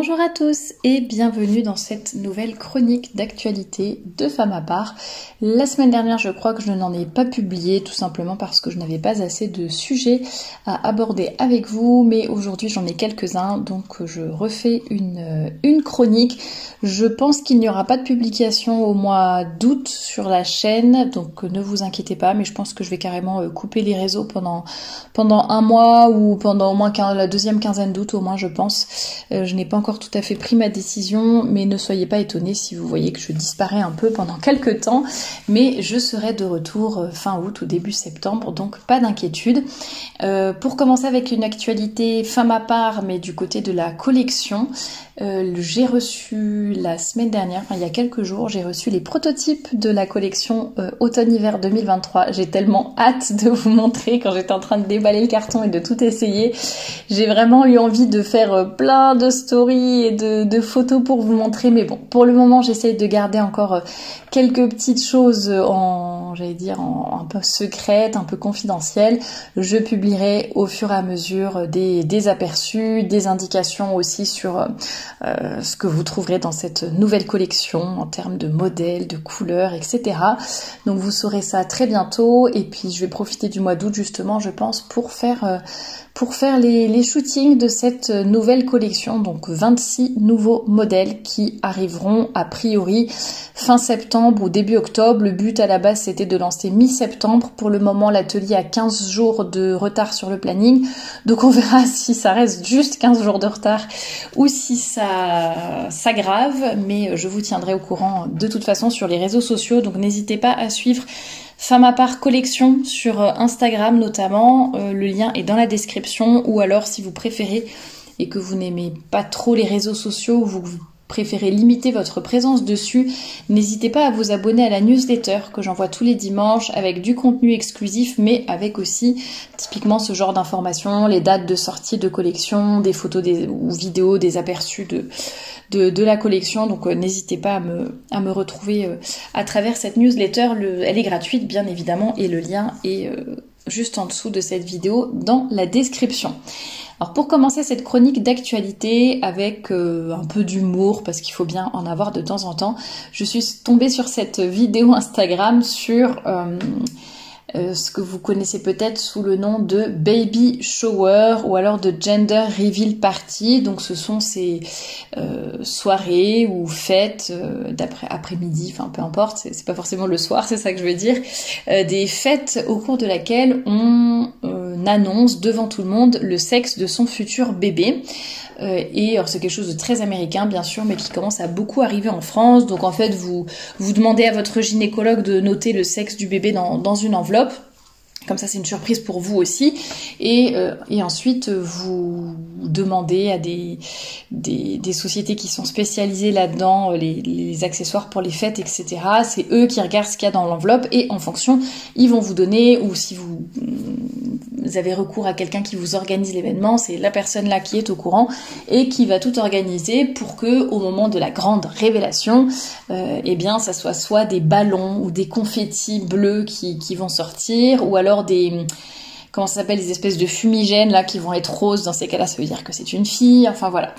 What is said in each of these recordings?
Bonjour à tous et bienvenue dans cette nouvelle chronique d'actualité de Femme à part. La semaine dernière, je crois que je n'en ai pas publié tout simplement parce que je n'avais pas assez de sujets à aborder avec vous, mais aujourd'hui j'en ai quelques-uns, donc je refais une chronique. Je pense qu'il n'y aura pas de publication au mois d'août sur la chaîne, donc ne vous inquiétez pas, mais je pense que je vais carrément couper les réseaux pendant un mois ou pendant au moins la deuxième quinzaine d'août au moins, je pense. Je n'ai pas encore tout à fait pris ma décision, mais ne soyez pas étonnés si vous voyez que je disparais un peu pendant quelques temps, mais je serai de retour fin août ou début septembre, donc pas d'inquiétude. Pour commencer avec une actualité Femme à part, mais du côté de la collection, j'ai reçu la semaine dernière, il y a quelques jours, j'ai reçu les prototypes de la collection automne-hiver 2023. J'ai tellement hâte de vous montrer quand j'étais en train de déballer le carton et de tout essayer. J'ai vraiment eu envie de faire plein de stories et de photos pour vous montrer, mais bon, pour le moment j'essaye de garder encore quelques petites choses en peu secrètes, un peu confidentielles. Je publierai au fur et à mesure des aperçus, des indications aussi sur ce que vous trouverez dans cette nouvelle collection en termes de modèles, de couleurs, etc. Donc vous saurez ça très bientôt, et puis je vais profiter du mois d'août justement, je pense, pour faire les shootings de cette nouvelle collection, donc 26 nouveaux modèles qui arriveront a priori fin septembre ou début octobre. Le but à la base c'était de lancer mi-septembre. Pour le moment l'atelier a 15 jours de retard sur le planning, donc on verra si ça reste juste 15 jours de retard ou si ça s'aggrave, mais je vous tiendrai au courant de toute façon sur les réseaux sociaux, donc n'hésitez pas à suivre Femme à part collection sur Instagram notamment, le lien est dans la description, ou alors si vous préférez et que vous n'aimez pas trop les réseaux sociaux, ou vous préférez limiter votre présence dessus, n'hésitez pas à vous abonner à la newsletter que j'envoie tous les dimanches avec du contenu exclusif, mais avec aussi typiquement ce genre d'informations, les dates de sortie de collection, des photos ou vidéos, des aperçus de la collection. Donc n'hésitez pas à me retrouver à travers cette newsletter. Elle est gratuite bien évidemment, et le lien est juste en dessous de cette vidéo dans la description. Alors pour commencer cette chronique d'actualité avec un peu d'humour, parce qu'il faut bien en avoir de temps en temps, je suis tombée sur cette vidéo Instagram sur ce que vous connaissez peut-être sous le nom de baby shower ou alors de gender reveal party. Donc ce sont ces soirées ou fêtes après-midi, enfin peu importe, c'est pas forcément le soir, c'est ça que je veux dire, des fêtes au cours de laquelle on annonce devant tout le monde le sexe de son futur bébé. Et alors c'est quelque chose de très américain bien sûr, mais qui commence à beaucoup arriver en France. Donc en fait vous demandez à votre gynécologue de noter le sexe du bébé dans une enveloppe. Comme ça, c'est une surprise pour vous aussi. Et ensuite, vous demandez à des sociétés qui sont spécialisées là-dedans, les accessoires pour les fêtes, etc. C'est eux qui regardent ce qu'il y a dans l'enveloppe, et en fonction, ils vont vous donner, ou si vous avez recours à quelqu'un qui vous organise l'événement, c'est la personne là qui est au courant et qui va tout organiser pour que, au moment de la grande révélation, eh bien, ça soit des ballons ou des confettis bleus qui vont sortir, ou alors comment ça s'appelle, des espèces de fumigènes là qui vont être roses. Dans ces cas-là, ça veut dire que c'est une fille, enfin voilà.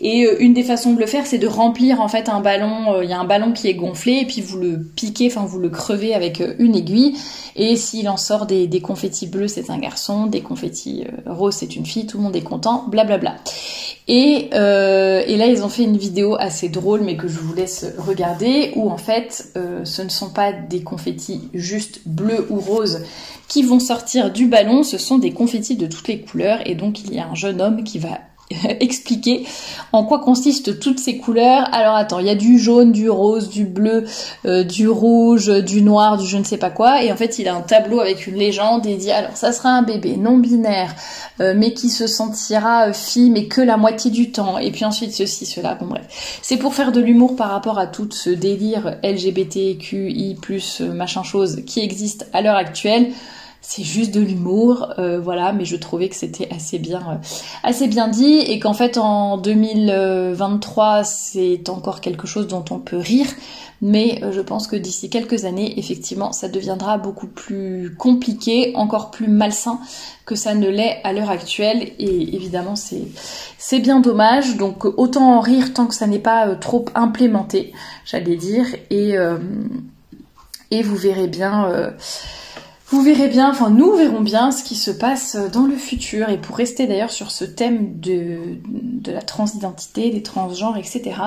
Et une des façons de le faire, c'est de remplir en fait un ballon. Il y a un ballon qui est gonflé, et puis vous le piquez, enfin vous le crevez avec une aiguille, et s'il en sort des confettis bleus, c'est un garçon, des confettis roses, c'est une fille, tout le monde est content, blablabla. Et là, ils ont fait une vidéo assez drôle, mais que je vous laisse regarder, où en fait, ce ne sont pas des confettis juste bleus ou roses qui vont sortir du ballon, ce sont des confettis de toutes les couleurs, et donc il y a un jeune homme qui va expliquer en quoi consistent toutes ces couleurs. Alors attends, il y a du jaune, du rose, du bleu, du rouge, du noir, du je ne sais pas quoi, et en fait il a un tableau avec une légende et il dit alors ça sera un bébé non binaire mais qui se sentira fille mais que la moitié du temps, et puis ensuite ceci, cela, bon bref. C'est pour faire de l'humour par rapport à tout ce délire LGBTQI+, machin chose qui existe à l'heure actuelle. c'est juste de l'humour, voilà, mais je trouvais que c'était assez bien dit, et qu'en fait en 2023 c'est encore quelque chose dont on peut rire, mais je pense que d'ici quelques années, effectivement, ça deviendra beaucoup plus compliqué, encore plus malsain que ça ne l'est à l'heure actuelle, et évidemment c'est bien dommage. Donc autant en rire tant que ça n'est pas trop implémenté, j'allais dire, et vous verrez bien. Enfin nous verrons bien ce qui se passe dans le futur. Et pour rester d'ailleurs sur ce thème de la transidentité, des transgenres, etc.,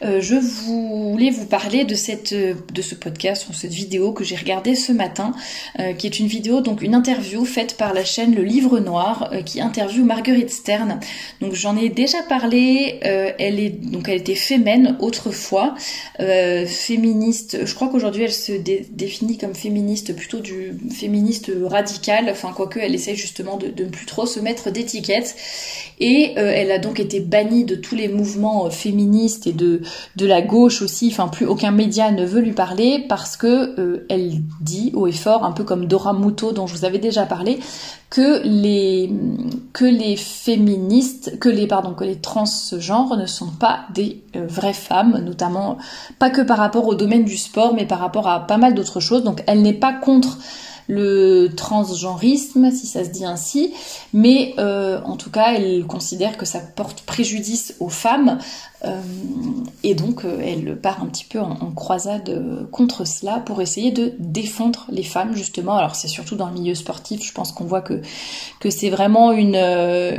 je voulais vous parler de ce podcast, ou cette vidéo que j'ai regardée ce matin, qui est une vidéo, donc une interview faite par la chaîne Le Livre Noir, qui interviewe Marguerite Stern. Donc j'en ai déjà parlé, elle était fémène autrefois, féministe, je crois qu'aujourd'hui elle se définit comme féministe, plutôt du féministe radicale, enfin quoique elle essaie justement de ne plus trop se mettre d'étiquettes, et elle a donc été bannie de tous les mouvements féministes et de la gauche aussi, enfin plus aucun média ne veut lui parler parce que elle dit haut et fort, un peu comme Dora Muto dont je vous avais déjà parlé, que les transgenres ne sont pas des vraies femmes, notamment pas que par rapport au domaine du sport, mais par rapport à pas mal d'autres choses. Donc elle n'est pas contre le transgenrisme, si ça se dit ainsi, mais en tout cas elle considère que ça porte préjudice aux femmes, et donc elle part un petit peu en croisade contre cela pour essayer de défendre les femmes justement. Alors c'est surtout dans le milieu sportif, je pense qu'on voit que c'est vraiment un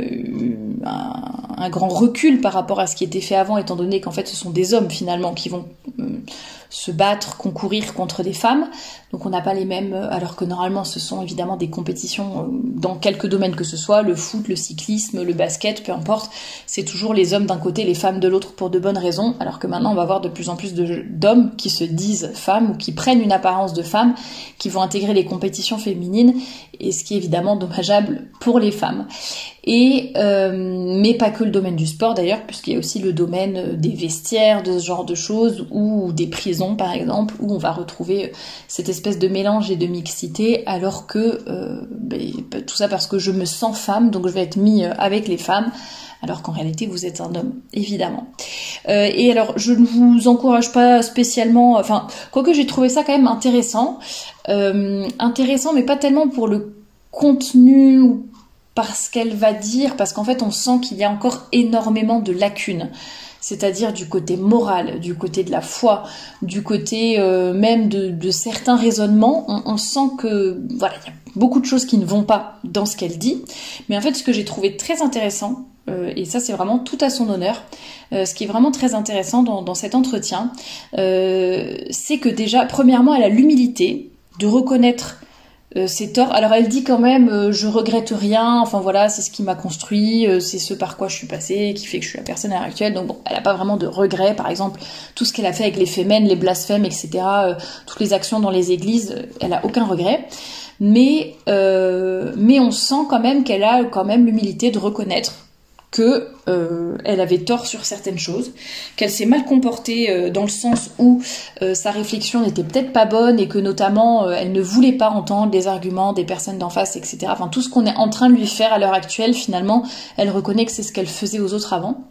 grand recul par rapport à ce qui était fait avant, étant donné qu'en fait ce sont des hommes finalement qui vont se battre, concourir contre des femmes, donc on n'a pas les mêmes, alors que normalement ce sont évidemment des compétitions dans quelques domaines que ce soit, le foot, le cyclisme, le basket, peu importe, c'est toujours les hommes d'un côté, les femmes de l'autre pour de bonnes raisons, alors que maintenant on va voir de plus en plus d'hommes qui se disent femmes ou qui prennent une apparence de femmes, qui vont intégrer les compétitions féminines, et ce qui est évidemment dommageable pour les femmes. Mais pas que le domaine du sport d'ailleurs, puisqu'il y a aussi le domaine des vestiaires, de ce genre de choses, ou des prisons par exemple, où on va retrouver cette espèce de mélange et de mixité, alors que tout ça parce que je me sens femme, donc je vais être mis avec les femmes, alors qu'en réalité vous êtes un homme, évidemment. Et alors je ne vous encourage pas spécialement, enfin quoique j'ai trouvé ça quand même intéressant, mais pas tellement pour le contenu ou parce qu'elle va dire, parce qu'en fait on sent qu'il y a encore énormément de lacunes, c'est-à-dire du côté moral, du côté de la foi, du côté même de certains raisonnements, on sent que voilà, il y a beaucoup de choses qui ne vont pas dans ce qu'elle dit, mais en fait ce que j'ai trouvé très intéressant, et ça c'est vraiment tout à son honneur, ce qui est vraiment très intéressant dans cet entretien, c'est que déjà, premièrement, elle a l'humilité de reconnaître ses torts. Alors elle dit quand même je regrette rien, enfin voilà, c'est ce qui m'a construit, c'est ce par quoi je suis passée qui fait que je suis la personne à l'heure actuelle. Donc bon, elle a pas vraiment de regrets. Par exemple, tout ce qu'elle a fait avec les fémènes, les blasphèmes, etc., toutes les actions dans les églises, elle a aucun regret. Mais on sent quand même qu'elle a quand même l'humilité de reconnaître que elle avait tort sur certaines choses, qu'elle s'est mal comportée dans le sens où sa réflexion n'était peut-être pas bonne, et que notamment elle ne voulait pas entendre les arguments des personnes d'en face, etc. Enfin tout ce qu'on est en train de lui faire à l'heure actuelle, finalement, elle reconnaît que c'est ce qu'elle faisait aux autres avant.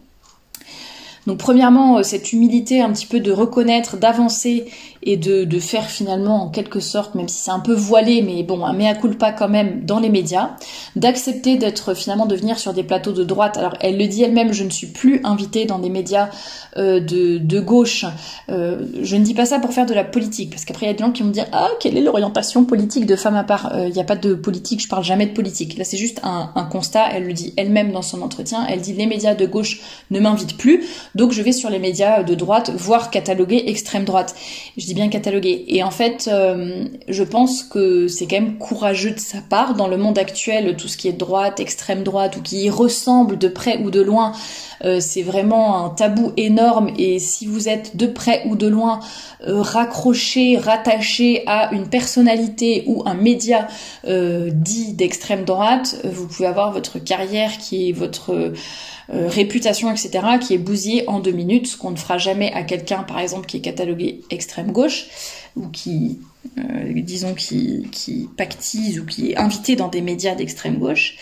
Donc premièrement, cette humilité un petit peu de reconnaître, d'avancer et de faire finalement en quelque sorte, même si c'est un peu voilé, mais bon, un mea culpa quand même dans les médias, d'accepter d'être finalement, de venir sur des plateaux de droite. Alors elle le dit elle-même, je ne suis plus invitée dans des médias de gauche. Je ne dis pas ça pour faire de la politique, parce qu'après il y a des gens qui vont me dire ah, quelle est l'orientation politique de Femme à part. Il n'y a pas de politique, je parle jamais de politique. Là c'est juste un constat, elle le dit elle-même dans son entretien, elle dit les médias de gauche ne m'invitent plus, donc je vais sur les médias de droite, voire cataloguer extrême droite. Je dis bien cataloguer. Et en fait, je pense que c'est quand même courageux de sa part, dans le monde actuel, tout ce qui est droite, extrême droite, ou qui y ressemble de près ou de loin, c'est vraiment un tabou énorme, et si vous êtes de près ou de loin raccroché, rattaché à une personnalité ou un média dit d'extrême droite, vous pouvez avoir votre carrière qui est votre réputation, etc., qui est bousillée expliquer en 2 minutes, ce qu'on ne fera jamais à quelqu'un, par exemple, qui est catalogué extrême gauche, ou qui, disons, qui pactise, ou qui est invité dans des médias d'extrême gauche.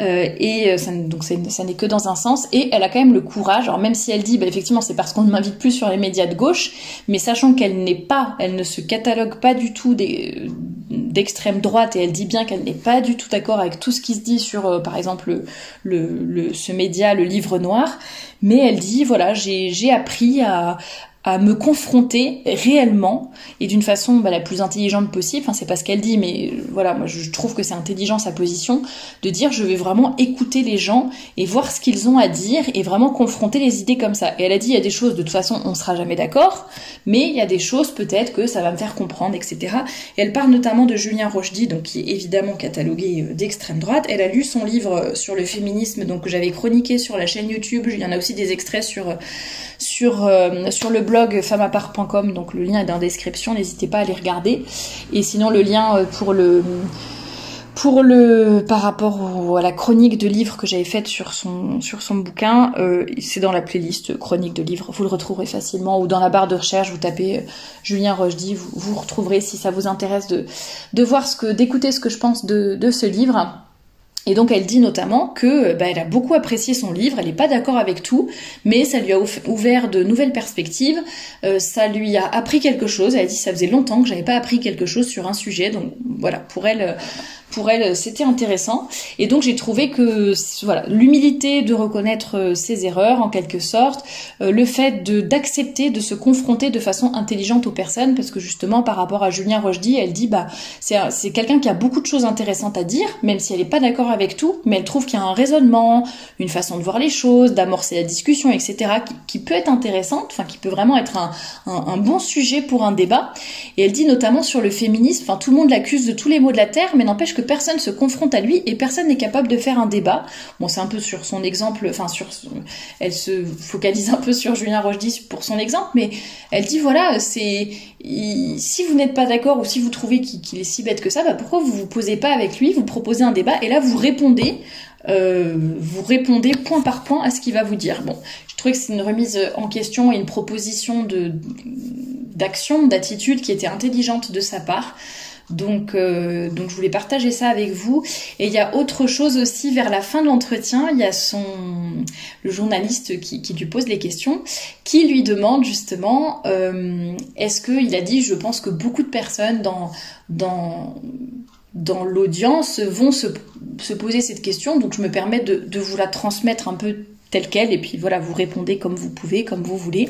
Donc ça n'est que dans un sens, et elle a quand même le courage, alors même si elle dit, effectivement, c'est parce qu'on ne m'invite plus sur les médias de gauche, mais sachant qu'elle ne se catalogue pas du tout d'extrême droite, et elle dit bien qu'elle n'est pas du tout d'accord avec tout ce qui se dit sur, par exemple, ce média, le Livre Noir, mais elle dit, voilà, j'ai appris à me confronter réellement et d'une façon la plus intelligente possible. Enfin, c'est pas ce qu'elle dit, mais voilà, moi je trouve que c'est intelligent sa position de dire je vais vraiment écouter les gens et voir ce qu'ils ont à dire et vraiment confronter les idées comme ça. Et elle a dit il y a des choses de toute façon on sera jamais d'accord, mais il y a des choses peut-être que ça va me faire comprendre, etc. Et elle parle notamment de Julien Rochdy, donc qui est évidemment catalogué d'extrême droite. Elle a lu son livre sur le féminisme, donc que j'avais chroniqué sur la chaîne YouTube. Il y en a aussi des extraits sur le blog femmapart.com, donc le lien est dans la description, n'hésitez pas à les regarder. Et sinon le lien par rapport à la chronique de livres que j'avais faite sur son bouquin, c'est dans la playlist chronique de livres, vous le retrouverez facilement, ou dans la barre de recherche, vous tapez Julien Rochdy, vous retrouverez si ça vous intéresse d'écouter ce que je pense de ce livre. Et donc elle dit notamment que elle a beaucoup apprécié son livre, elle n'est pas d'accord avec tout, mais ça lui a ouvert de nouvelles perspectives, ça lui a appris quelque chose. Elle a dit ça faisait longtemps que j'avais pas appris quelque chose sur un sujet, donc voilà, pour elle c'était intéressant. Et donc j'ai trouvé que voilà, l'humilité de reconnaître ses erreurs en quelque sorte, le fait d'accepter de se confronter de façon intelligente aux personnes, parce que justement par rapport à Julien Rochdy, elle dit c'est quelqu'un qui a beaucoup de choses intéressantes à dire, même si elle n'est pas d'accord avec tout, mais elle trouve qu'il y a un raisonnement, une façon de voir les choses, d'amorcer la discussion, etc. qui peut être intéressante, enfin qui peut vraiment être un bon sujet pour un débat. Et elle dit notamment sur le féminisme, enfin tout le monde l'accuse de tous les maux de la terre, mais n'empêche que personne se confronte à lui et personne n'est capable de faire un débat. Bon, c'est un peu sur son exemple, enfin elle se focalise un peu sur Julien Rochdy pour son exemple, mais elle dit voilà, si vous n'êtes pas d'accord ou si vous trouvez qu'il est si bête que ça, pourquoi vous vous posez pas avec lui, vous proposez un débat et là vous répondez point par point à ce qu'il va vous dire. Bon, je trouvais que c'est une remise en question et une proposition d'action, d'attitude qui était intelligente de sa part. Donc je voulais partager ça avec vous. Et il y a autre chose aussi vers la fin de l'entretien, il y a le journaliste qui lui pose les questions, qui lui demande justement est-ce que, il a dit, je pense que beaucoup de personnes dans l'audience vont se poser cette question, donc je me permets de vous la transmettre un peu telle quelle, et puis voilà, vous répondez comme vous pouvez, comme vous voulez.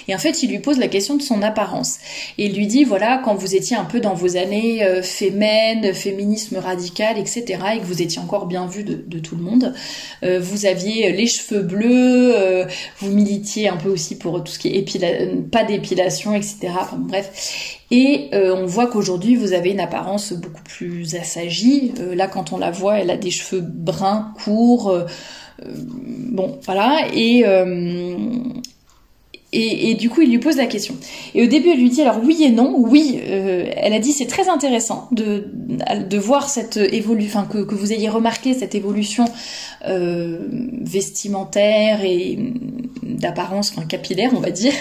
Et en fait, il lui pose la question de son apparence. Et il lui dit, voilà, quand vous étiez un peu dans vos années féminisme radical, etc., et que vous étiez encore bien vu de tout le monde, vous aviez les cheveux bleus, vous militiez un peu aussi pour tout ce qui est pas d'épilation, etc., enfin bref. Et on voit qu'aujourd'hui, vous avez une apparence beaucoup plus assagie. Là, quand on la voit, elle a des cheveux bruns, courts, bon, voilà, et du coup, il lui pose la question. Et au début, elle lui dit, alors oui et non. Oui, elle a dit, c'est très intéressant de voir cette évolution, enfin que vous ayez remarqué cette évolution vestimentaire et d'apparence, enfin capillaire, on va dire.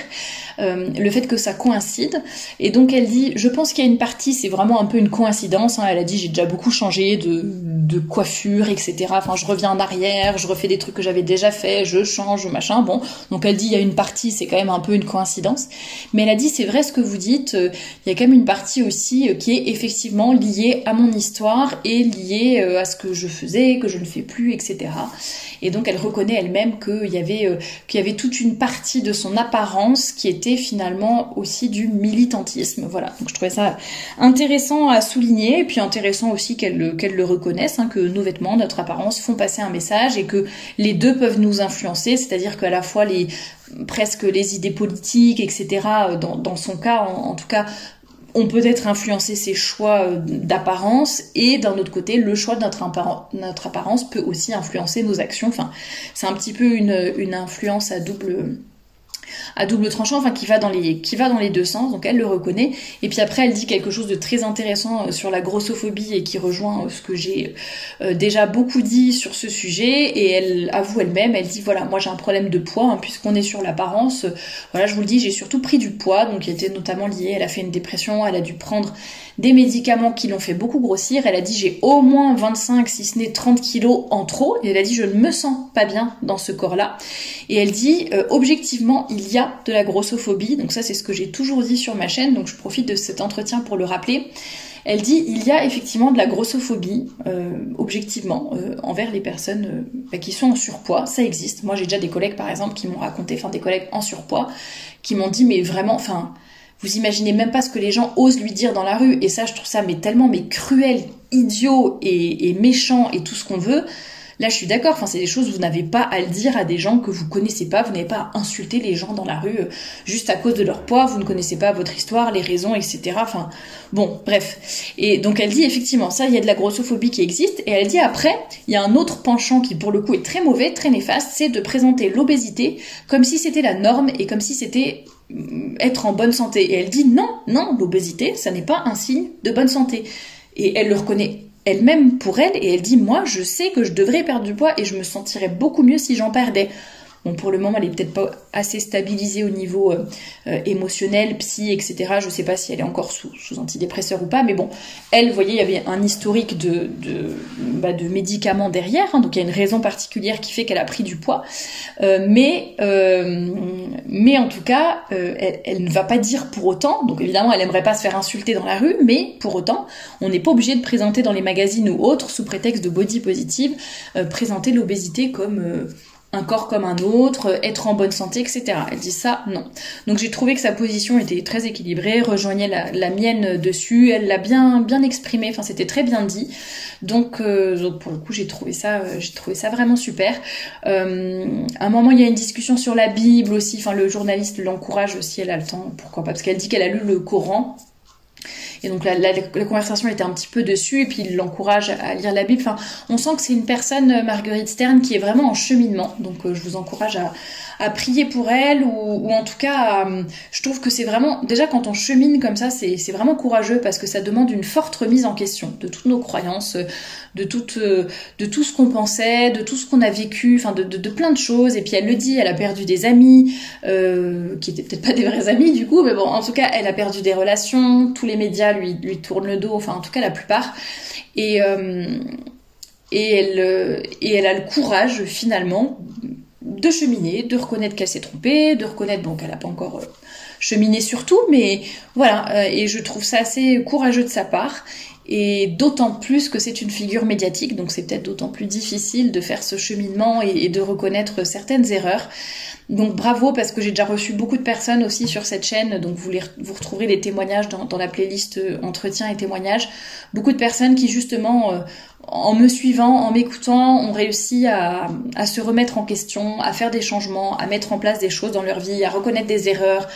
Le fait que ça coïncide. Et donc elle dit, je pense qu'il y a une partie, c'est vraiment un peu une coïncidence, hein. Elle a dit, j'ai déjà beaucoup changé de coiffure, etc. Enfin, je reviens en arrière, je refais des trucs que j'avais déjà fait, je change, machin, bon. Donc elle dit, il y a une partie, c'est quand même un peu une coïncidence. Mais elle a dit, c'est vrai ce que vous dites, il y a quand même une partie aussi qui est effectivement liée à mon histoire et liée à ce que je faisais, que je ne fais plus, etc. Et donc elle reconnaît elle-même qu'il y avait toute une partie de son apparence qui était finalement aussi du militantisme. Voilà, donc je trouvais ça intéressant à souligner, et puis intéressant aussi qu'elle le reconnaisse, hein, que nos vêtements, notre apparence font passer un message et que les deux peuvent nous influencer, c'est-à-dire qu'à la fois presque les idées politiques, etc., dans son cas, en tout cas, on peut être influencé ses choix d'apparence, et d'un autre côté, le choix de notre apparence peut aussi influencer nos actions. Enfin, c'est un petit peu une influence à double à double tranchant, enfin qui va dans les deux sens, donc elle le reconnaît. Et puis après elle dit quelque chose de très intéressant sur la grossophobie et qui rejoint ce que j'ai déjà beaucoup dit sur ce sujet, et elle avoue elle-même, elle dit voilà, moi j'ai un problème de poids, hein, puisqu'on est sur l'apparence, voilà, je vous le dis, j'ai surtout pris du poids, donc qui était notamment lié, elle a fait une dépression, elle a dû prendre des médicaments qui l'ont fait beaucoup grossir, elle a dit j'ai au moins 25 si ce n'est 30 kilos en trop, et elle a dit je ne me sens pas bien dans ce corps-là, et elle dit objectivement il y a de la grossophobie, donc ça c'est ce que j'ai toujours dit sur ma chaîne, donc je profite de cet entretien pour le rappeler. Elle dit il y a effectivement de la grossophobie, objectivement, envers les personnes qui sont en surpoids, ça existe. Moi j'ai déjà des collègues par exemple qui m'ont raconté, enfin des collègues en surpoids, qui m'ont dit mais vraiment, enfin vous imaginez même pas ce que les gens osent lui dire dans la rue, et ça je trouve ça tellement cruel, idiot et méchant et tout ce qu'on veut. Là, je suis d'accord, enfin, c'est des choses, vous n'avez pas à le dire à des gens que vous connaissez pas, vous n'avez pas à insulter les gens dans la rue juste à cause de leur poids, vous ne connaissez pas votre histoire, les raisons, etc. Enfin, bon, bref. Et donc, elle dit, effectivement, ça, il y a de la grossophobie qui existe, et elle dit après, il y a un autre penchant qui, pour le coup, est très mauvais, très néfaste, c'est de présenter l'obésité comme si c'était la norme et comme si c'était être en bonne santé. Et elle dit, non, l'obésité, ça n'est pas un signe de bonne santé. Et elle le reconnaît elle-même pour elle, et elle dit moi je sais que je devrais perdre du poids et je me sentirais beaucoup mieux si j'en perdais. Bon, pour le moment elle est peut-être pas assez stabilisée au niveau émotionnel, psy, etc. Je sais pas si elle est encore sous antidépresseur ou pas, mais bon, elle, vous voyez, il y avait un historique de médicaments derrière, hein, donc il y a une raison particulière qui fait qu'elle a pris du poids, mais en tout cas, elle ne va pas dire pour autant, donc évidemment elle aimerait pas se faire insulter dans la rue, mais pour autant, on n'est pas obligé de présenter dans les magazines ou autres, sous prétexte de body positive, présenter l'obésité comme un corps comme un autre, être en bonne santé, etc. Elle dit ça, non. Donc j'ai trouvé que sa position était très équilibrée, rejoignait la mienne dessus, elle l'a bien exprimé, enfin c'était très bien dit. Donc pour le coup j'ai trouvé ça vraiment super. À un moment il y a une discussion sur la Bible aussi, enfin le journaliste l'encourage si elle a le temps, pourquoi pas, parce qu'elle dit qu'elle a lu le Coran. Et donc la conversation était un petit peu dessus, et puis il l'encourage à lire la Bible. Enfin, on sent que c'est une personne, Marguerite Stern, qui est vraiment en cheminement. Donc je vous encourage à prier pour elle, ou en tout cas, je trouve que c'est vraiment, déjà quand on chemine comme ça, c'est vraiment courageux, parce que ça demande une forte remise en question de toutes nos croyances, de tout ce qu'on pensait, de tout ce qu'on a vécu, enfin de plein de choses. Et puis elle le dit, elle a perdu des amis, qui étaient peut-être pas des vrais amis du coup, mais bon, en tout cas, elle a perdu des relations, tous les médias lui tournent le dos, enfin en tout cas la plupart. Et elle a le courage finalement de cheminer, de reconnaître qu'elle s'est trompée, de reconnaître qu'elle n'a pas encore cheminé sur tout, mais voilà, et je trouve ça assez courageux de sa part, et d'autant plus que c'est une figure médiatique, donc c'est peut-être d'autant plus difficile de faire ce cheminement et de reconnaître certaines erreurs. Donc bravo, parce que j'ai déjà reçu beaucoup de personnes aussi sur cette chaîne, donc vous retrouverez les témoignages dans la playlist entretien et témoignages, beaucoup de personnes qui justement en me suivant, en m'écoutant, ont réussi à se remettre en question, à faire des changements, à mettre en place des choses dans leur vie, à reconnaître des erreurs,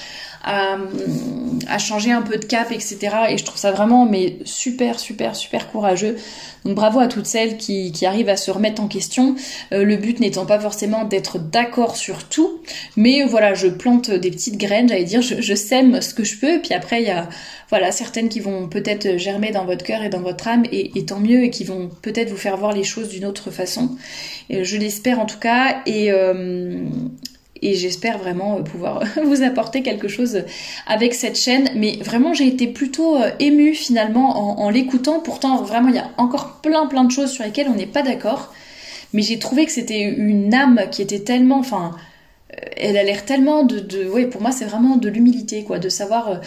à changer un peu de cap, etc. Et je trouve ça vraiment super courageux. Donc bravo à toutes celles qui arrivent à se remettre en question. Le but n'étant pas forcément d'être d'accord sur tout, mais voilà, je plante des petites graines, j'allais dire, je sème ce que je peux, et puis après il y a certaines qui vont peut-être germer dans votre cœur et dans votre âme, et tant mieux, et qui vont peut-être vous faire voir les choses d'une autre façon. Et je l'espère en tout cas, et j'espère vraiment pouvoir vous apporter quelque chose avec cette chaîne. Mais vraiment, j'ai été plutôt émue finalement en l'écoutant. Pourtant, vraiment, il y a encore plein de choses sur lesquelles on n'est pas d'accord. Mais j'ai trouvé que c'était une âme qui était tellement... Enfin, elle a l'air tellement ouais, pour moi, c'est vraiment de l'humilité, quoi. De savoir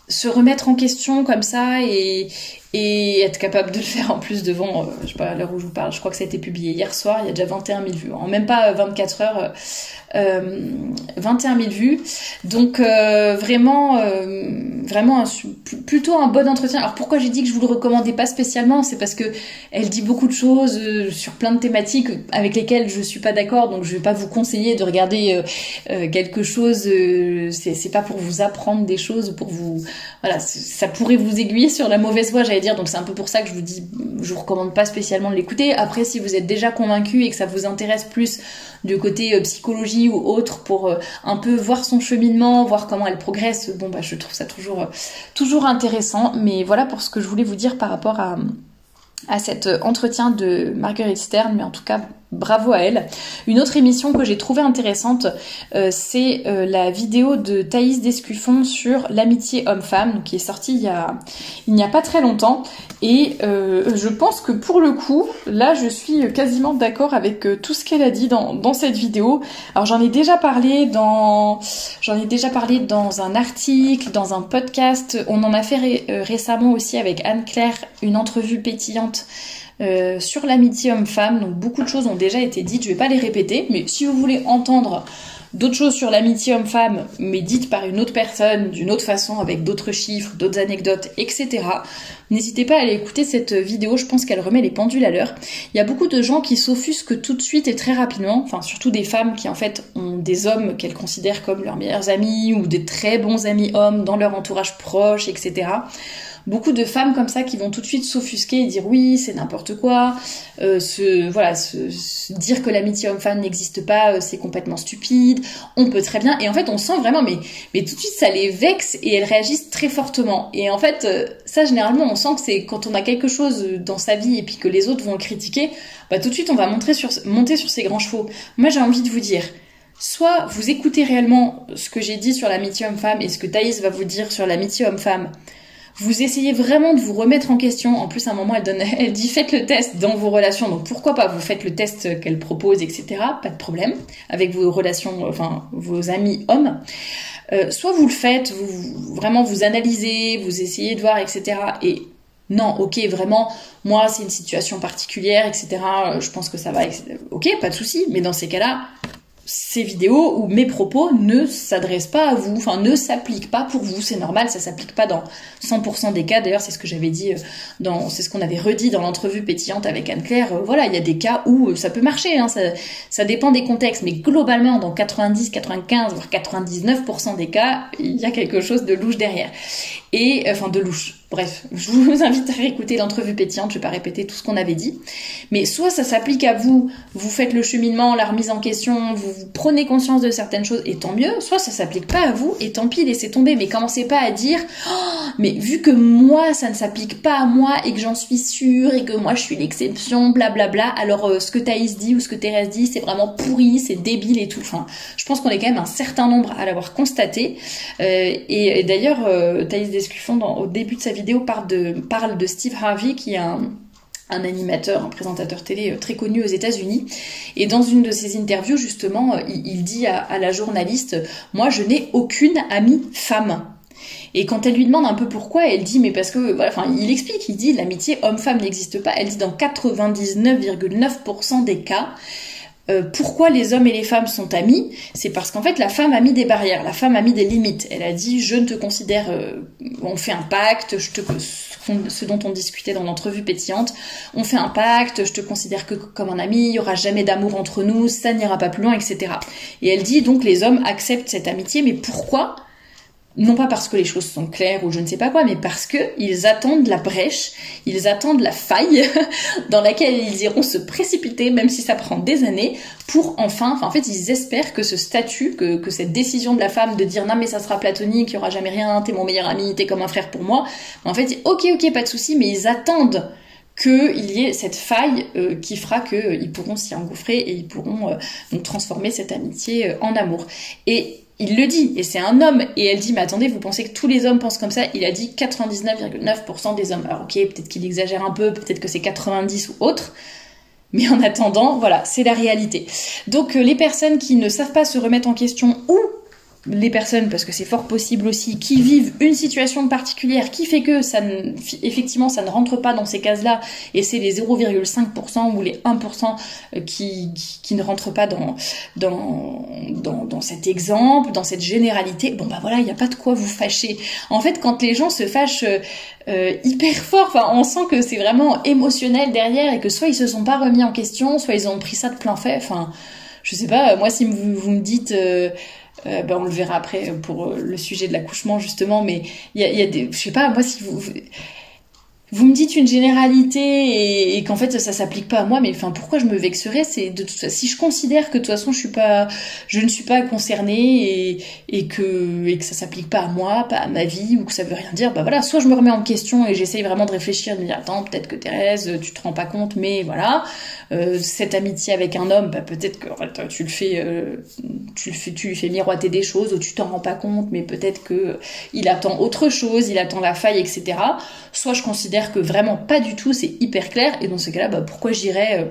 se remettre en question comme ça, et être capable de le faire en plus devant, je sais pas, à l'heure où je vous parle, je crois que ça a été publié hier soir, il y a déjà 21 000 vues, en même pas 24 heures, 21 000 vues, donc vraiment vraiment plutôt un bon entretien. Alors pourquoi j'ai dit que je vous le recommandais pas spécialement, c'est parce que elle dit beaucoup de choses sur plein de thématiques avec lesquelles je suis pas d'accord, donc je vais pas vous conseiller de regarder quelque chose. C'est pas pour vous apprendre des choses, pour vous, voilà, ça pourrait vous aiguiller sur la mauvaise voie, j'allais dire. Donc c'est un peu pour ça que je vous recommande pas spécialement de l'écouter. Après, si vous êtes déjà convaincu et que ça vous intéresse plus du côté psychologie ou autre, pour un peu voir son cheminement, voir comment elle progresse, bon bah je trouve ça toujours intéressant. Mais voilà pour ce que je voulais vous dire par rapport à cet entretien de Marguerite Stern, mais en tout cas bravo à elle. Une autre émission que j'ai trouvée intéressante, c'est la vidéo de Thaïs Descuffon sur l'amitié homme-femme, qui est sortie il n'y a pas très longtemps, et je pense que pour le coup, là je suis quasiment d'accord avec tout ce qu'elle a dit dans cette vidéo. Alors j'en ai déjà parlé dans un article, dans un podcast, on en a fait récemment aussi avec Anne-Claire, une entrevue pétillante sur l'amitié homme-femme. Donc beaucoup de choses ont déjà été dites, je vais pas les répéter, mais si vous voulez entendre d'autres choses sur l'amitié homme-femme, mais dites par une autre personne, d'une autre façon, avec d'autres chiffres, d'autres anecdotes, etc., n'hésitez pas à aller écouter cette vidéo, je pense qu'elle remet les pendules à l'heure. Il y a beaucoup de gens qui s'offusquent tout de suite et très rapidement, enfin surtout des femmes qui en fait ont des hommes qu'elles considèrent comme leurs meilleurs amis, ou des très bons amis hommes dans leur entourage proche, etc. Beaucoup de femmes comme ça qui vont tout de suite s'offusquer et dire oui, c'est n'importe quoi, dire que l'amitié homme-femme n'existe pas, c'est complètement stupide, on peut très bien, et en fait on sent vraiment, mais tout de suite ça les vexe et elles réagissent très fortement. Et en fait, ça généralement on sent que c'est quand on a quelque chose dans sa vie et puis que les autres vont le critiquer, bah tout de suite on va monter sur ses grands chevaux. Moi j'ai envie de vous dire, soit vous écoutez réellement ce que j'ai dit sur l'amitié homme-femme et ce que Thaïs va vous dire sur l'amitié homme-femme, vous essayez vraiment de vous remettre en question. En plus, à un moment, elle dit faites le test dans vos relations. Donc pourquoi pas, vous faites le test qu'elle propose, etc. Pas de problème avec vos relations, enfin vos amis hommes. Soit vous le faites, vraiment vous analysez, vous essayez de voir, etc. Et non, ok, vraiment, moi c'est une situation particulière, etc. Je pense que ça va, ok, pas de souci. Mais dans ces cas-là, ces vidéos ou mes propos ne s'adressent pas à vous, enfin ne s'appliquent pas pour vous, c'est normal, ça s'applique pas dans 100% des cas. D'ailleurs c'est ce que j'avais dit c'est ce qu'on avait redit dans l'entrevue pétillante avec Anne-Claire, voilà, il y a des cas où ça peut marcher, hein, ça dépend des contextes, mais globalement dans 90, 95, voire 99% des cas, il y a quelque chose de louche derrière. Et, enfin de louche. Bref, je vous invite à réécouter l'entrevue pétillante, je vais pas répéter tout ce qu'on avait dit. Mais soit ça s'applique à vous, vous faites le cheminement, la remise en question, vous prenez conscience de certaines choses et tant mieux, soit ça s'applique pas à vous et tant pis, laissez tomber. Mais commencez pas à dire oh, mais vu que moi ça ne s'applique pas à moi et que j'en suis sûre et que moi je suis l'exception, blablabla, alors ce que Thaïs dit ou ce que Thérèse dit c'est vraiment pourri, c'est débile et tout. Enfin, je pense qu'on est quand même un certain nombre à l'avoir constaté. Et d'ailleurs, Thaïs Descuffon, au début de sa vidéo, parle de Steve Harvey, qui est un animateur, un présentateur télé très connu aux États-Unis. Et dans une de ses interviews, justement, il dit à la journaliste « Moi, je n'ai aucune amie femme ». Et quand elle lui demande un peu pourquoi, elle dit mais parce que voilà, enfin il explique, il dit l'amitié homme-femme n'existe pas. Elle dit dans 99,9% des cas. Pourquoi les hommes et les femmes sont amis? C'est parce qu'en fait la femme a mis des barrières, la femme a mis des limites. Elle a dit je ne te considère, on fait un pacte, ce dont on discutait dans l'entrevue pétillante, on fait un pacte, je te considère que comme un ami, il y aura jamais d'amour entre nous, ça n'ira pas plus loin, etc. Et elle dit donc les hommes acceptent cette amitié, mais pourquoi? Non pas parce que les choses sont claires ou je ne sais pas quoi, mais parce que ils attendent la brèche, ils attendent la faille dans laquelle ils iront se précipiter, même si ça prend des années, pour enfin en fait, ils espèrent que ce statut, que cette décision de la femme de dire non mais ça sera platonique, il y aura jamais rien, t'es mon meilleur ami, t'es comme un frère pour moi, en fait, ok, pas de souci, mais ils attendent qu'il y ait cette faille qui fera qu'ils pourront s'y engouffrer et ils pourront donc transformer cette amitié en amour. Et il le dit, et c'est un homme, et elle dit, mais attendez, vous pensez que tous les hommes pensent comme ça? Il a dit 99,9% des hommes. Alors ok, peut-être qu'il exagère un peu, peut-être que c'est 90 ou autre, mais en attendant, voilà, c'est la réalité. Donc les personnes qui ne savent pas se remettre en question ou les personnes, parce que c'est fort possible aussi, qui vivent une situation particulière qui fait que effectivement ça ne rentre pas dans ces cases-là, et c'est les 0,5% ou les 1% qui ne rentrent pas dans cet exemple, dans cette généralité. Bon bah voilà, il n'y a pas de quoi vous fâcher. En fait, quand les gens se fâchent hyper fort, enfin on sent que c'est vraiment émotionnel derrière, et que soit ils se sont pas remis en question, soit ils ont pris ça de plein fait. Enfin, je sais pas, moi si vous me dites... on le verra après pour le sujet de l'accouchement justement, mais il y a des, je sais pas, moi si vous me dites une généralité et qu'en fait ça s'applique pas à moi, mais enfin pourquoi je me vexerais? C'est de toute façon, si je considère que de toute façon je ne suis pas concernée et que ça s'applique pas à moi, pas à ma vie, ou que ça veut rien dire, bah voilà, soit je me remets en question et j'essaye vraiment de réfléchir, de me dire attends, peut-être que Thérèse, tu te rends pas compte, mais voilà, cette amitié avec un homme, bah peut-être que en fait, tu lui fais miroiter des choses ou tu t'en rends pas compte, mais peut-être que il attend autre chose, il attend la faille, etc. Soit je considère que vraiment pas du tout, c'est hyper clair, et dans ce cas-là, bah, pourquoi j'irais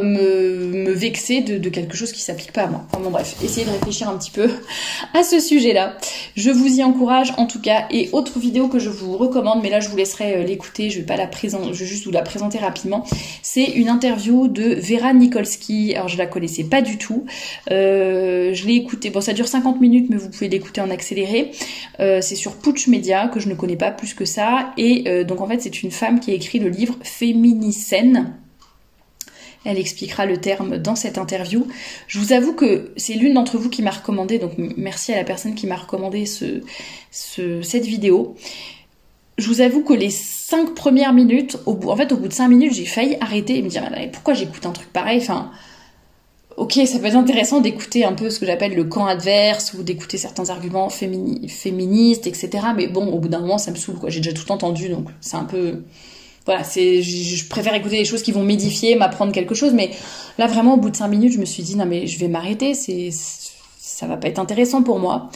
me vexer de quelque chose qui s'applique pas à moi. Enfin bon bref, essayez de réfléchir un petit peu à ce sujet-là. Je vous y encourage en tout cas. Et autre vidéo que je vous recommande, mais là je vous laisserai l'écouter, je vais pas la présenter, je vais juste vous la présenter rapidement. C'est une interview de Vera Nikolski. Alors je la connaissais pas du tout. Je l'ai écoutée. Bon, ça dure 50 minutes, mais vous pouvez l'écouter en accéléré. C'est sur Putsch Media, que je ne connais pas plus que ça. Et donc en fait c'est une femme qui a écrit le livre Féminicène. Elle expliquera le terme dans cette interview. Je vous avoue que c'est l'une d'entre vous qui m'a recommandé, donc merci à la personne qui m'a recommandé cette vidéo. Je vous avoue que les 5 premières minutes, au bout de 5 minutes, j'ai failli arrêter et me dire pourquoi j'écoute un truc pareil. Enfin, ok, ça peut être intéressant d'écouter un peu ce que j'appelle le camp adverse, ou d'écouter certains arguments féministes, etc. Mais bon, au bout d'un moment, ça me saoule, quoi. J'ai déjà tout entendu, donc c'est un peu... Voilà, je préfère écouter des choses qui vont m'édifier, m'apprendre quelque chose, mais là vraiment au bout de 5 minutes, je me suis dit non mais je vais m'arrêter, ça va pas être intéressant pour moi.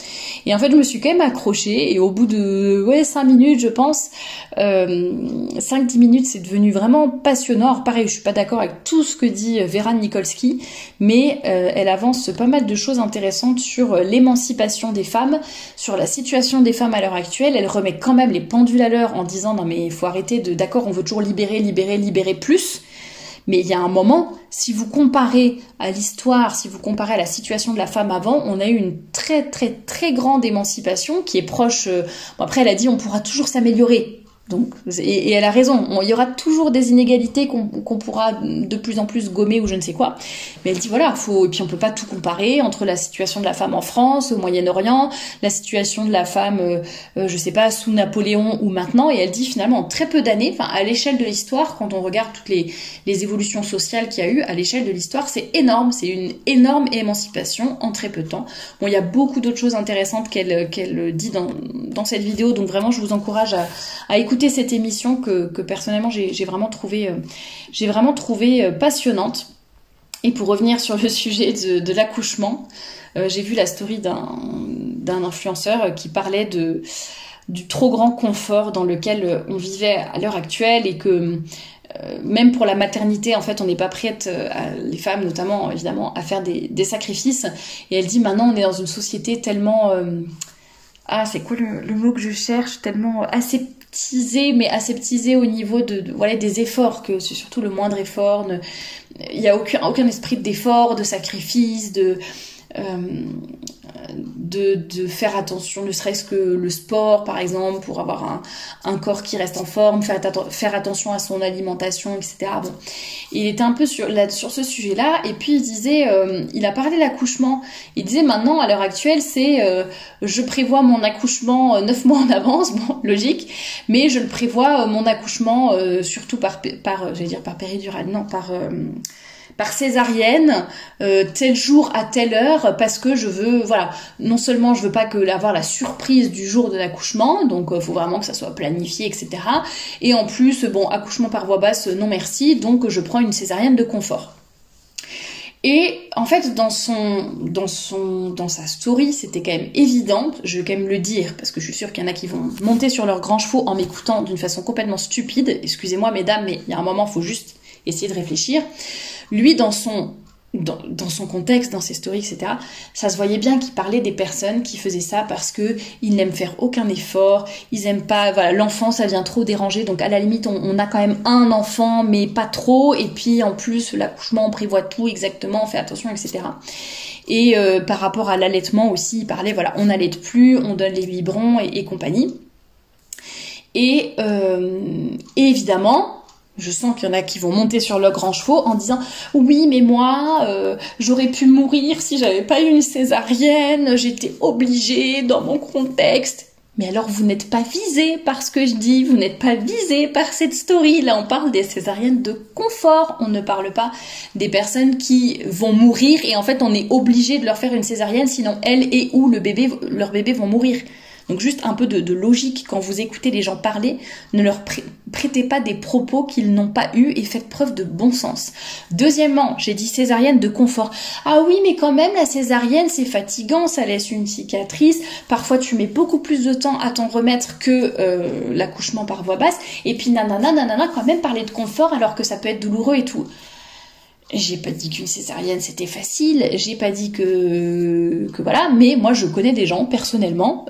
Et en fait, je me suis quand même accrochée, et au bout de 5 minutes, je pense, 5-10 minutes, c'est devenu vraiment passionnant. Alors pareil, je suis pas d'accord avec tout ce que dit Vera Nikolski, mais elle avance pas mal de choses intéressantes sur l'émancipation des femmes, sur la situation des femmes à l'heure actuelle. Elle remet quand même les pendules à l'heure en disant non mais il faut arrêter d'accord, on veut toujours libérer plus. Mais il y a un moment, si vous comparez à l'histoire, si vous comparez à la situation de la femme avant, on a eu une très très très grande émancipation qui est proche... Bon, après, elle a dit on pourra toujours s'améliorer. Donc, et elle a raison, il y aura toujours des inégalités qu'on pourra de plus en plus gommer ou je ne sais quoi. Mais elle dit voilà, et puis on peut pas tout comparer entre la situation de la femme en France, au Moyen-Orient, la situation de la femme, je sais pas, sous Napoléon ou maintenant. Et elle dit finalement en très peu d'années, enfin à l'échelle de l'histoire, quand on regarde toutes les évolutions sociales qu'il y a eu, à l'échelle de l'histoire, c'est énorme, c'est une énorme émancipation en très peu de temps. Bon, il y a beaucoup d'autres choses intéressantes qu'elle dit dans cette vidéo, donc vraiment je vous encourage à écouter cette émission que personnellement j'ai vraiment trouvé passionnante. Et pour revenir sur le sujet de l'accouchement, j'ai vu la story d'un influenceur qui parlait du trop grand confort dans lequel on vivait à l'heure actuelle, et que même pour la maternité, en fait, on n'est pas prête, les femmes notamment, évidemment, à faire des sacrifices. Et elle dit maintenant on est dans une société tellement... c'est quoi le mot que je cherche, tellement aseptisé au niveau voilà, des efforts, que c'est surtout le moindre effort, il n'y a aucun esprit d'effort, de sacrifice, de faire attention, ne serait-ce que le sport par exemple, pour avoir un corps qui reste en forme, faire attention à son alimentation, etc. Bon. Et il était un peu sur ce sujet-là, et puis il disait, il a parlé de l'accouchement, il disait maintenant à l'heure actuelle c'est je prévois mon accouchement 9 mois en avance, bon logique, mais je le prévois mon accouchement surtout par péridurale, non, par césarienne, tel jour à telle heure, parce que je veux, voilà, non seulement je veux pas avoir la surprise du jour de l'accouchement, donc faut vraiment que ça soit planifié, etc. Et en plus, bon, accouchement par voie basse, non merci, donc je prends une césarienne de confort. Et en fait, dans sa story, c'était quand même évident, je vais quand même le dire, parce que je suis sûre qu'il y en a qui vont monter sur leurs grands chevaux en m'écoutant d'une façon complètement stupide. Excusez-moi mesdames, mais il y a un moment, il faut juste essayer de réfléchir. Lui, dans son dans son contexte, dans ses stories, etc., ça se voyait bien qu'il parlait des personnes qui faisaient ça parce que ils n'aiment faire aucun effort, ils aiment pas, voilà, l'enfant ça vient trop déranger, donc à la limite on a quand même un enfant mais pas trop, et puis en plus l'accouchement on prévoit tout exactement, on fait attention, etc. Et par rapport à l'allaitement aussi, il parlait, voilà, on n'allaite plus, on donne les biberons et compagnie. Et évidemment, je sens qu'il y en a qui vont monter sur leurs grands chevaux en disant « Oui, mais moi, j'aurais pu mourir si j'avais pas eu une césarienne, j'étais obligée dans mon contexte. » Mais alors, vous n'êtes pas visé par ce que je dis, vous n'êtes pas visé par cette story. Là, on parle des césariennes de confort, on ne parle pas des personnes qui vont mourir et en fait, on est obligé de leur faire une césarienne, sinon elles et ou leur bébé vont mourir. Donc juste un peu de logique quand vous écoutez les gens parler, ne leur prêtez pas des propos qu'ils n'ont pas eus et faites preuve de bon sens. Deuxièmement, j'ai dit césarienne de confort. Ah oui, mais quand même la césarienne c'est fatigant, ça laisse une cicatrice, parfois tu mets beaucoup plus de temps à t'en remettre que l'accouchement par voie basse, et puis nanana, quand même parler de confort alors que ça peut être douloureux et tout. J'ai pas dit qu'une césarienne c'était facile, j'ai pas dit que voilà, mais moi je connais des gens personnellement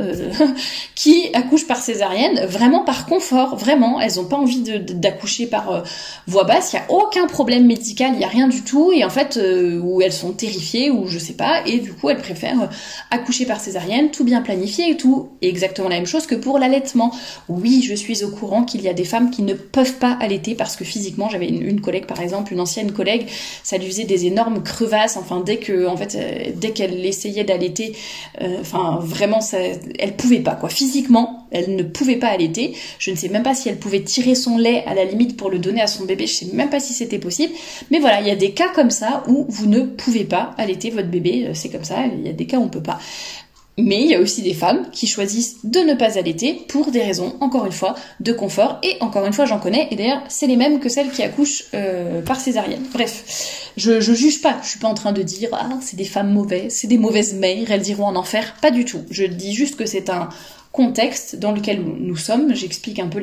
qui accouchent par césarienne vraiment par confort, vraiment, elles ont pas envie d'accoucher par voie basse, il y a aucun problème médical, il y a rien du tout, et en fait ou elles sont terrifiées ou je sais pas, et du coup elles préfèrent accoucher par césarienne, tout bien planifié et tout, et exactement la même chose que pour l'allaitement. Oui, je suis au courant qu'il y a des femmes qui ne peuvent pas allaiter parce que physiquement, j'avais une collègue par exemple, une ancienne collègue, ça lui faisait des énormes crevasses, enfin dès qu'elle essayait d'allaiter, vraiment elle pouvait pas quoi, physiquement elle ne pouvait pas allaiter. Je ne sais même pas si elle pouvait tirer son lait à la limite pour le donner à son bébé, je sais même pas si c'était possible, mais voilà, il y a des cas comme ça où vous ne pouvez pas allaiter votre bébé, c'est comme ça, il y a des cas où on peut pas. Mais il y a aussi des femmes qui choisissent de ne pas allaiter pour des raisons, encore une fois, de confort. Et encore une fois, j'en connais. Et d'ailleurs, c'est les mêmes que celles qui accouchent par césarienne. Bref, je juge pas. Je suis pas en train de dire « Ah, c'est des femmes mauvaises, c'est des mauvaises mères, elles iront en enfer. » Pas du tout. Je dis juste que c'est un contexte dans lequel nous sommes. J'explique un peu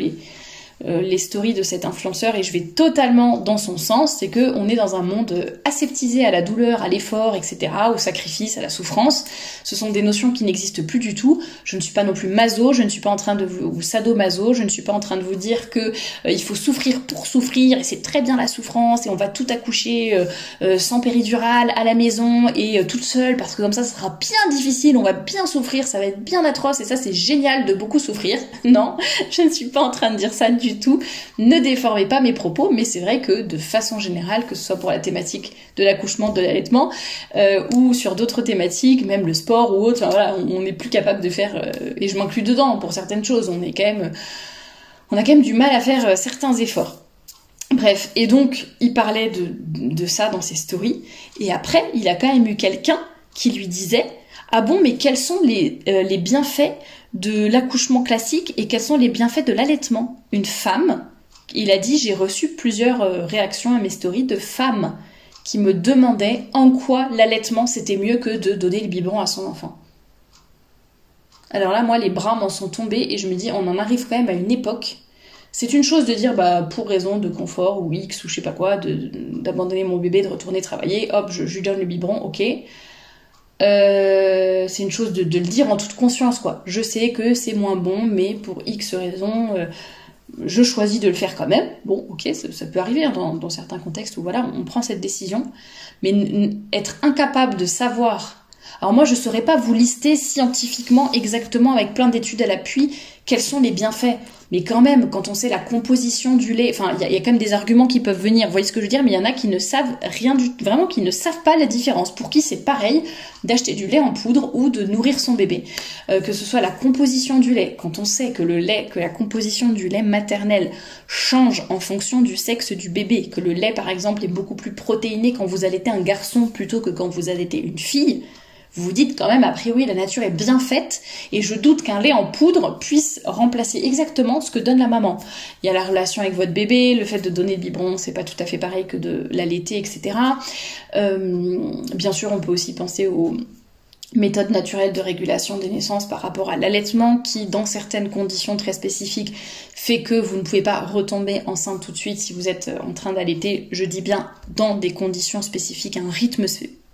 les stories de cet influenceur et je vais totalement dans son sens, c'est que on est dans un monde aseptisé à la douleur, à l'effort, etc., au sacrifice, à la souffrance. Ce sont des notions qui n'existent plus du tout. Je ne suis pas non plus maso, je ne suis pas en train de vous sadomaso, je ne suis pas en train de vous dire que il faut souffrir pour souffrir et c'est très bien la souffrance et on va tout accoucher sans péridurale à la maison et toute seule parce que comme ça sera bien difficile, on va bien souffrir, ça va être bien atroce et ça c'est génial de beaucoup souffrir. Non, je ne suis pas en train de dire ça du tout, ne déformez pas mes propos, mais c'est vrai que de façon générale, que ce soit pour la thématique de l'accouchement, de l'allaitement, ou sur d'autres thématiques, même le sport ou autre, enfin, voilà, on n'est plus capable de faire, et je m'inclus dedans pour certaines choses, on a quand même du mal à faire certains efforts. Bref, et donc il parlait de ça dans ses stories, et après il a quand même eu quelqu'un qui lui disait « Ah bon, mais quels sont les bienfaits de l'accouchement classique et quels sont les bienfaits de l'allaitement ?» Une femme, il a dit, j'ai reçu plusieurs réactions à mes stories de femmes qui me demandaient en quoi l'allaitement c'était mieux que de donner le biberon à son enfant. Alors là, moi, les bras m'en sont tombés et je me dis, on en arrive quand même à une époque. C'est une chose de dire, pour raison de confort ou X ou je sais pas quoi, d'abandonner mon bébé, de retourner travailler, hop, je lui donne le biberon, ok. C'est une chose de le dire en toute conscience quoi. Je sais que c'est moins bon mais pour X raisons je choisis de le faire quand même. Bon ok, ça peut arriver dans certains contextes où voilà on prend cette décision, mais être incapable de savoir. Alors moi je saurais pas vous lister scientifiquement exactement avec plein d'études à l'appui quels sont les bienfaits. Mais quand même, quand on sait la composition du lait, enfin, il y a quand même des arguments qui peuvent venir, vous voyez ce que je veux dire, mais il y en a qui ne savent rien vraiment qui ne savent pas la différence. Pour qui c'est pareil d'acheter du lait en poudre ou de nourrir son bébé. Que ce soit la composition du lait, quand on sait que la composition du lait maternel change en fonction du sexe du bébé, que le lait par exemple est beaucoup plus protéiné quand vous allaitez un garçon plutôt que quand vous allaitez une fille, vous vous dites quand même, a priori, la nature est bien faite et je doute qu'un lait en poudre puisse remplacer exactement ce que donne la maman. Il y a la relation avec votre bébé, le fait de donner le biberon, c'est pas tout à fait pareil que de l'allaiter, etc. Bien sûr, on peut aussi penser méthode naturelle de régulation des naissances par rapport à l'allaitement qui, dans certaines conditions très spécifiques, fait que vous ne pouvez pas retomber enceinte tout de suite si vous êtes en train d'allaiter. Je dis bien dans des conditions spécifiques, un rythme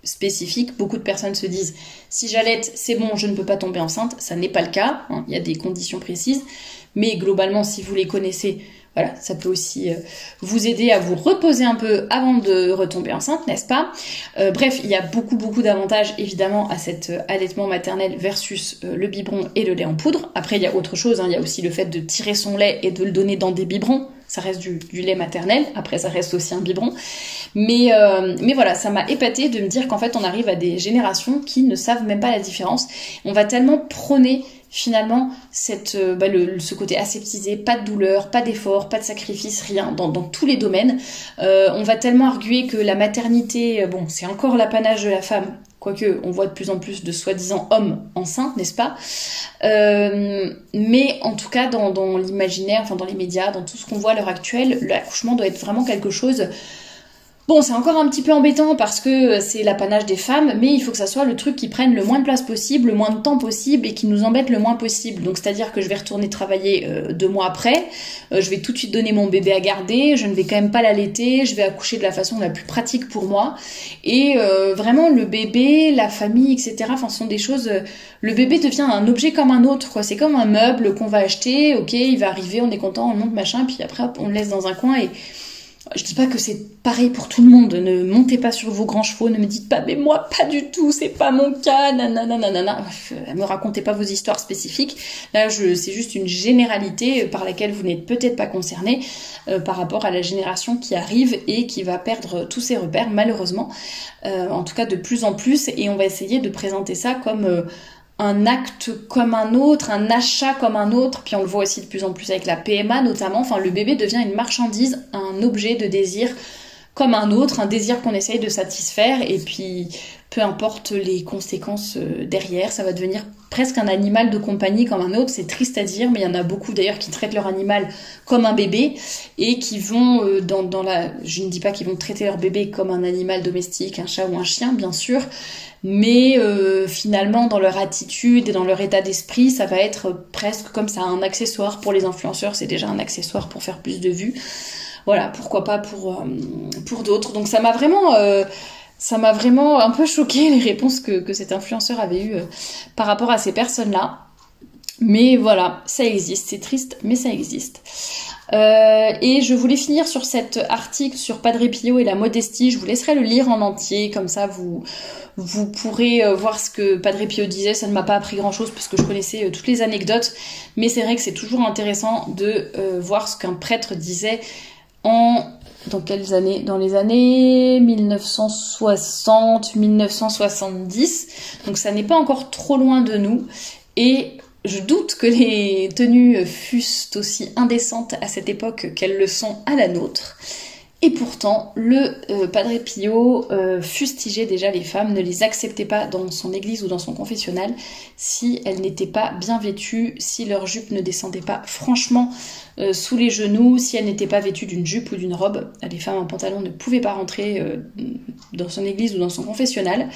spécifique. Beaucoup de personnes se disent si j'allaite, c'est bon, je ne peux pas tomber enceinte. Ça n'est pas le cas, hein. Il y a des conditions précises. Mais globalement, si vous les connaissez, voilà, ça peut aussi vous aider à vous reposer un peu avant de retomber enceinte, n'est-ce pas? Bref, il y a beaucoup d'avantages évidemment à cet allaitement maternel versus le biberon et le lait en poudre. Après, il y a autre chose, hein. Il y a aussi le fait de tirer son lait et de le donner dans des biberons. Ça reste du lait maternel, après ça reste aussi un biberon. Mais voilà, ça m'a épatée de me dire qu'en fait on arrive à des générations qui ne savent même pas la différence. On va tellement prôner finalement ce côté aseptisé, pas de douleur, pas d'effort, pas de sacrifice, rien, dans tous les domaines. On va tellement arguer que la maternité, bon, c'est encore l'apanage de la femme, quoique on voit de plus en plus de soi-disant hommes enceintes, n'est-ce pas? Mais en tout cas, dans l'imaginaire, enfin dans les médias, dans tout ce qu'on voit à l'heure actuelle, l'accouchement doit être vraiment quelque chose... Bon, c'est encore un petit peu embêtant parce que c'est l'apanage des femmes, mais il faut que ça soit le truc qui prenne le moins de place possible, le moins de temps possible et qui nous embête le moins possible. Donc c'est-à-dire que je vais retourner travailler 2 mois après, je vais tout de suite donner mon bébé à garder, je ne vais quand même pas l'allaiter, je vais accoucher de la façon la plus pratique pour moi. Et vraiment le bébé, la famille, etc. Enfin, ce sont des choses... le bébé devient un objet comme un autre, quoi. C'est comme un meuble qu'on va acheter, ok, il va arriver, on est content, on monte, machin, puis après hop, on le laisse dans un coin et... Je dis pas que c'est pareil pour tout le monde, ne montez pas sur vos grands chevaux, ne me dites pas mais moi pas du tout, c'est pas mon cas, nanana, me racontez pas vos histoires spécifiques. Là c'est juste une généralité par laquelle vous n'êtes peut-être pas concerné par rapport à la génération qui arrive et qui va perdre tous ses repères malheureusement, en tout cas de plus en plus, et on va essayer de présenter ça comme... un acte comme un autre, un achat comme un autre, puis on le voit aussi de plus en plus avec la PMA notamment, enfin le bébé devient une marchandise, un objet de désir comme un autre, un désir qu'on essaye de satisfaire, et puis peu importe les conséquences derrière, ça va devenir presque un animal de compagnie comme un autre. C'est triste à dire, mais il y en a beaucoup d'ailleurs qui traitent leur animal comme un bébé et qui vont je ne dis pas qu'ils vont traiter leur bébé comme un animal domestique, un chat ou un chien bien sûr, mais finalement dans leur attitude et dans leur état d'esprit, ça va être presque comme ça, un accessoire pour les influenceurs, c'est déjà un accessoire pour faire plus de vues. Voilà, pourquoi pas pour d'autres. Donc ça m'a vraiment un peu choqué les réponses que cet influenceur avait eues par rapport à ces personnes-là. Mais voilà, ça existe, c'est triste, mais ça existe. Et je voulais finir sur cet article sur Padre Pio et la modestie. Je vous laisserai le lire en entier, comme ça vous pourrez voir ce que Padre Pio disait. Ça ne m'a pas appris grand-chose parce que je connaissais toutes les anecdotes, mais c'est vrai que c'est toujours intéressant de voir ce qu'un prêtre disait dans quelles années? Dans les années 1960, 1970. Donc ça n'est pas encore trop loin de nous. Et je doute que les tenues fussent aussi indécentes à cette époque qu'elles le sont à la nôtre. Et pourtant, le Padre Pio fustigeait déjà les femmes, ne les acceptait pas dans son église ou dans son confessionnal si elles n'étaient pas bien vêtues, si leur jupe ne descendait pas franchement sous les genoux, si elles n'étaient pas vêtues d'une jupe ou d'une robe. Les femmes en pantalon ne pouvaient pas rentrer dans son église ou dans son confessionnal.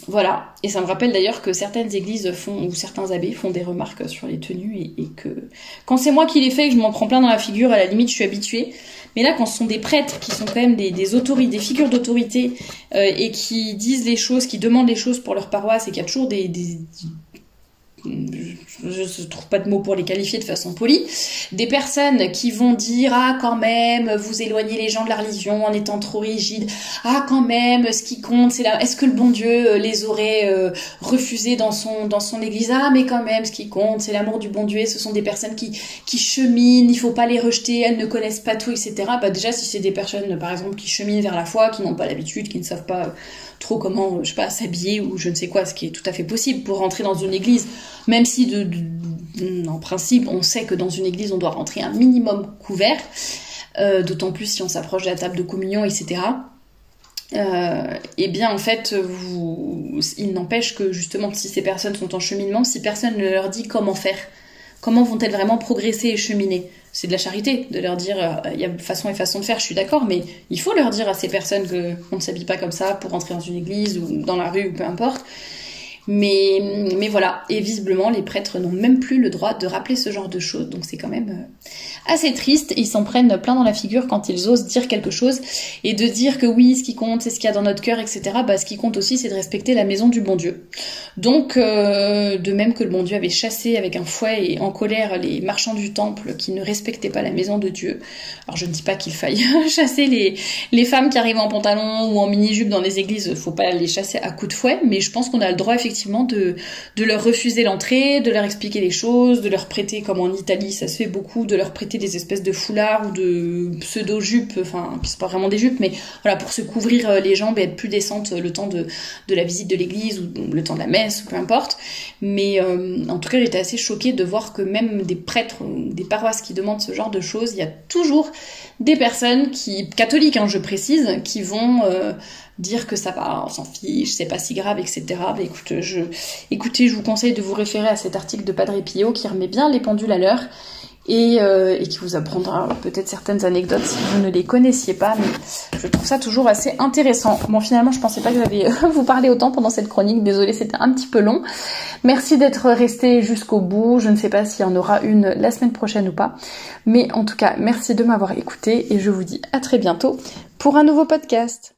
Voilà, et ça me rappelle d'ailleurs que certaines églises ou certains abbés font des remarques sur les tenues et que quand c'est moi qui les fais et que je m'en prends plein dans la figure, à la limite je suis habituée, mais là quand ce sont des prêtres qui sont quand même des autorités, des figures d'autorité et qui disent les choses, qui demandent les choses pour leur paroisse et qu'il y a toujours je ne trouve pas de mots pour les qualifier de façon polie, des personnes qui vont dire ah quand même vous éloignez les gens de la religion en étant trop rigide, ah quand même ce qui compte c'est est-ce que le bon Dieu les aurait refusés dans son église, ah mais quand même ce qui compte c'est l'amour du bon Dieu, et ce sont des personnes qui cheminent, il faut pas les rejeter, elles ne connaissent pas tout, etc. Bah déjà si c'est des personnes par exemple qui cheminent vers la foi, qui n'ont pas l'habitude, qui ne savent pas trop comment, je sais pas, s'habiller ou je ne sais quoi, ce qui est tout à fait possible pour rentrer dans une église, même si en principe on sait que dans une église on doit rentrer un minimum couvert, d'autant plus si on s'approche de la table de communion, etc. Et bien en fait il n'empêche que justement si ces personnes sont en cheminement, si personne ne leur dit comment faire, comment vont-elles vraiment progresser et cheminer, c'est de la charité de leur dire, il y a façon et façon de faire, je suis d'accord, mais il faut leur dire à ces personnes qu'on ne s'habille pas comme ça pour entrer dans une église ou dans la rue ou peu importe. Mais voilà, et visiblement les prêtres n'ont même plus le droit de rappeler ce genre de choses, donc c'est quand même assez triste. Ils s'en prennent plein dans la figure quand ils osent dire quelque chose et de dire que oui, ce qui compte c'est ce qu'il y a dans notre cœur, etc. Ce qui compte aussi c'est de respecter la maison du bon Dieu. Donc de même que le bon Dieu avait chassé avec un fouet et en colère les marchands du temple qui ne respectaient pas la maison de Dieu, alors je ne dis pas qu'il faille chasser les femmes qui arrivent en pantalon ou en mini-jupe dans les églises, faut pas les chasser à coups de fouet, mais je pense qu'on a le droit effectivement de leur refuser l'entrée, de leur expliquer les choses, de leur prêter, comme en Italie ça se fait beaucoup, de leur prêter des espèces de foulards ou de pseudo-jupes, enfin c'est pas vraiment des jupes, mais voilà, pour se couvrir les jambes et être plus décente le temps de la visite de l'église ou le temps de la messe ou peu importe. Mais en tout cas j'étais assez choquée de voir que même des prêtres ou des paroisses qui demandent ce genre de choses, il y a toujours des personnes catholiques je précise, qui vont dire que ça va, on s'en fiche, c'est pas si grave, etc. Écoutez, je vous conseille de vous référer à cet article de Padre Pio qui remet bien les pendules à l'heure et qui vous apprendra peut-être certaines anecdotes si vous ne les connaissiez pas, mais je trouve ça toujours assez intéressant. Bon, finalement, je pensais pas que j'allais vous parler autant pendant cette chronique, désolée, c'était un petit peu long. Merci d'être resté jusqu'au bout, je ne sais pas s'il y en aura une la semaine prochaine ou pas, mais en tout cas, merci de m'avoir écouté et je vous dis à très bientôt pour un nouveau podcast.